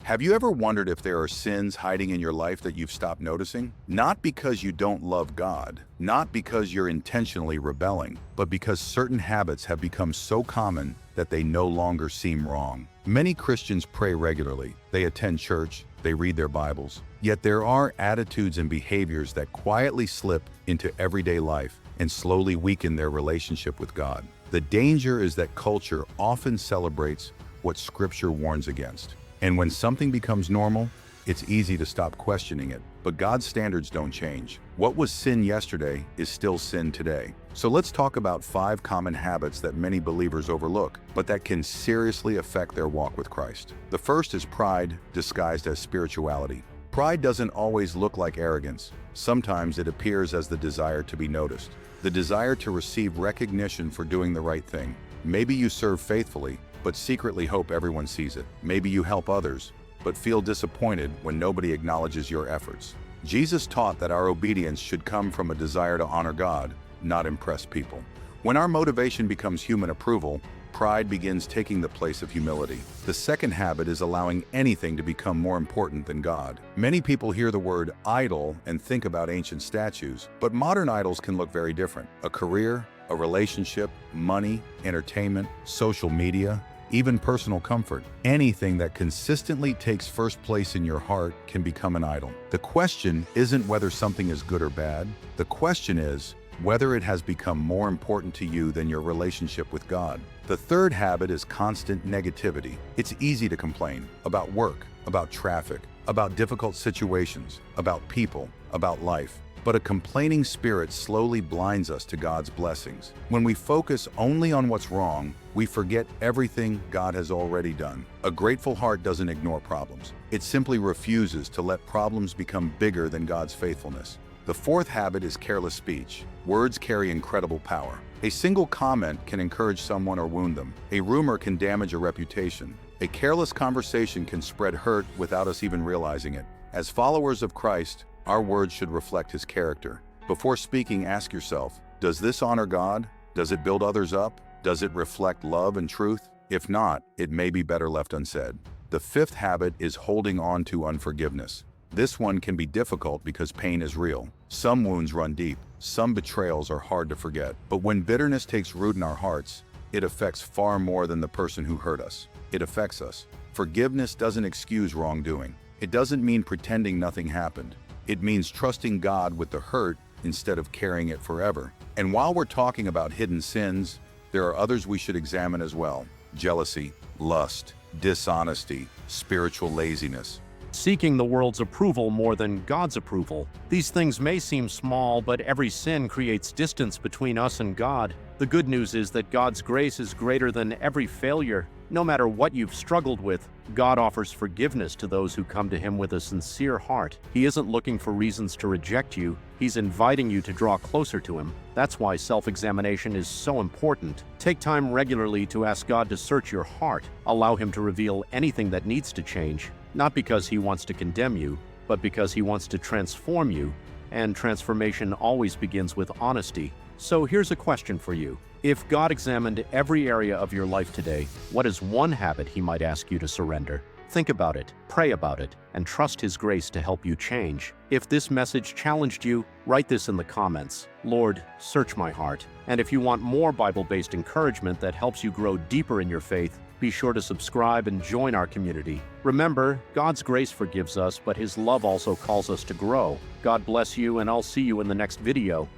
Have you ever wondered if there are sins hiding in your life that you've stopped noticing? Not because you don't love God, not because you're intentionally rebelling, but because certain habits have become so common that they no longer seem wrong. Many Christians pray regularly, they attend church, they read their Bibles, yet there are attitudes and behaviors that quietly slip into everyday life and slowly weaken their relationship with God. The danger is that culture often celebrates what Scripture warns against. And when something becomes normal, it's easy to stop questioning it. But God's standards don't change. What was sin yesterday is still sin today. So let's talk about 5 common habits that many believers overlook, but that can seriously affect their walk with Christ. The first is pride disguised as spirituality. Pride doesn't always look like arrogance. Sometimes it appears as the desire to be noticed, the desire to receive recognition for doing the right thing. Maybe you serve faithfully, but secretly hope everyone sees it. Maybe you help others, but feel disappointed when nobody acknowledges your efforts. Jesus taught that our obedience should come from a desire to honor God, not impress people. When our motivation becomes human approval, pride begins taking the place of humility. The second habit is allowing anything to become more important than God. Many people hear the word idol and think about ancient statues, but modern idols can look very different. A career, a relationship, money, entertainment, social media, even personal comfort. Anything that consistently takes first place in your heart can become an idol. The question isn't whether something is good or bad. The question is whether it has become more important to you than your relationship with God. The third habit is constant negativity. It's easy to complain about work, about traffic, about difficult situations, about people, about life. But a complaining spirit slowly blinds us to God's blessings. When we focus only on what's wrong, we forget everything God has already done. A grateful heart doesn't ignore problems. It simply refuses to let problems become bigger than God's faithfulness. The fourth habit is careless speech. Words carry incredible power. A single comment can encourage someone or wound them. A rumor can damage a reputation. A careless conversation can spread hurt without us even realizing it. As followers of Christ, our words should reflect His character. Before speaking, ask yourself, does this honor God? Does it build others up? Does it reflect love and truth? If not, it may be better left unsaid. The fifth habit is holding on to unforgiveness. This one can be difficult because pain is real. Some wounds run deep. Some betrayals are hard to forget. But when bitterness takes root in our hearts, it affects far more than the person who hurt us. It affects us. Forgiveness doesn't excuse wrongdoing. It doesn't mean pretending nothing happened. It means trusting God with the hurt instead of carrying it forever. And while we're talking about hidden sins, there are others we should examine as well. Jealousy, lust, dishonesty, spiritual laziness. Seeking the world's approval more than God's approval. These things may seem small, but every sin creates distance between us and God. The good news is that God's grace is greater than every failure. No matter what you've struggled with, God offers forgiveness to those who come to Him with a sincere heart. He isn't looking for reasons to reject you. He's inviting you to draw closer to Him. That's why self-examination is so important. Take time regularly to ask God to search your heart. Allow Him to reveal anything that needs to change. Not because He wants to condemn you, but because He wants to transform you. And transformation always begins with honesty. So here's a question for you. If God examined every area of your life today, what is one habit He might ask you to surrender? Think about it, pray about it, and trust His grace to help you change. If this message challenged you, write this in the comments. Lord, search my heart. And if you want more Bible-based encouragement that helps you grow deeper in your faith, be sure to subscribe and join our community. Remember, God's grace forgives us, but His love also calls us to grow. God bless you, and I'll see you in the next video.